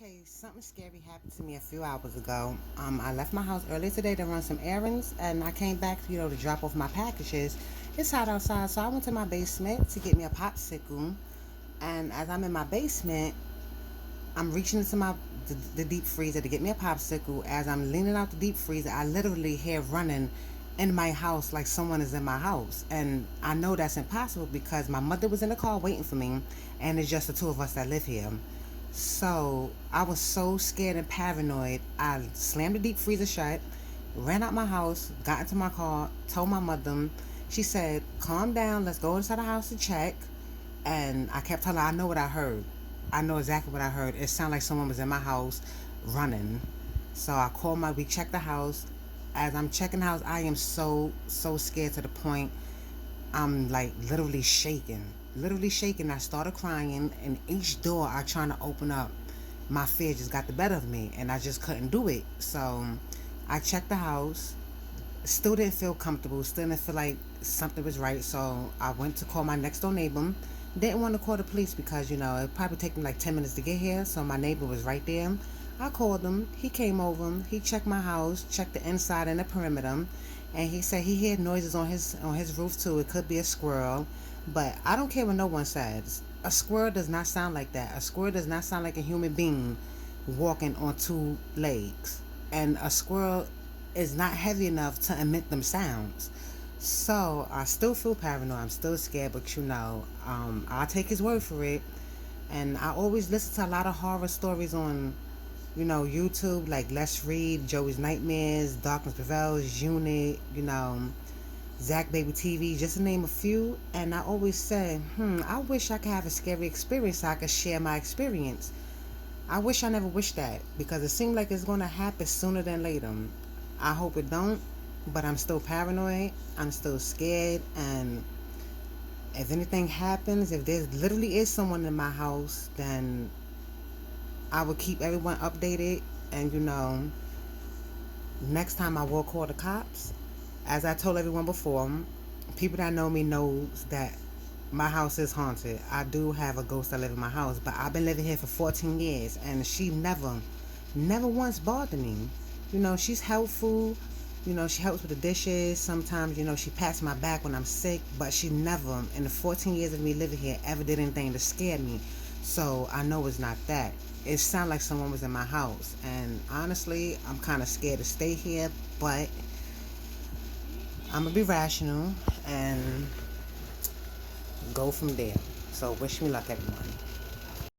Okay, something scary happened to me a few hours ago. I left my house earlier today to run some errands, and I came back, to drop off my packages. It's hot outside, so I went to my basement to get me a popsicle. And as I'm in my basement, I'm reaching into the deep freezer to get me a popsicle. As I'm leaning out the deep freezer, I literally hear running in my house like someone is in my house, and I know that's impossible because my mother was in the car waiting for me, and it's just the two of us that live here. So I was so scared and paranoid. I slammed the deep freezer shut, ran out my house, got into my car, told my mother. She said, "Calm down. Let's go inside the house to check." And I kept telling her, "I know what I heard. I know exactly what I heard. It sounded like someone was in my house running." So I called we checked the house. As I'm checking the house, I am so scared to the point I'm like literally shaking. I started crying, and each door I trying to open up, my fear just got the better of me, and I just couldn't do it. So I checked the house, still didn't feel comfortable, still didn't feel like something was right. So I went to call my next door neighbor. Didn't want to call the police because it probably take me like 10 minutes to get here. So my neighbor was right there. I called him. He came over. He checked my house, checked the inside and the perimeter, and he said he heard noises on his roof too. It could be a squirrel, but I don't care what no one says. A squirrel does not sound like that. A squirrel does not sound like a human being walking on two legs, and a squirrel is not heavy enough to emit them sounds. So I still feel paranoid. I'm still scared, but I'll take his word for it. And I always listen to a lot of horror stories on, YouTube, like Let's Read, Joey's Nightmares, Darkness Prevails, Unit, Zach Baby TV, just to name a few. And I always say, I wish I could have a scary experience so I could share my experience. I wish I never wished that because it seems like it's going to happen sooner than later. I hope it don't, but I'm still paranoid. I'm still scared, and if anything happens, if there literally is someone in my house, then I will keep everyone updated. And next time I will call the cops. As I told everyone before, people that know me knows that my house is haunted. I do have a ghost that live in my house, but I've been living here for 14 years, and she never once bothered me. She's helpful. She helps with the dishes. Sometimes, she pats my back when I'm sick, but she never, in the 14 years of me living here, ever did anything to scare me. So I know it's not that. It sounded like someone was in my house, and honestly, I'm kind of scared to stay here, but I'm gonna be rational and go from there. So wish me luck, everyone.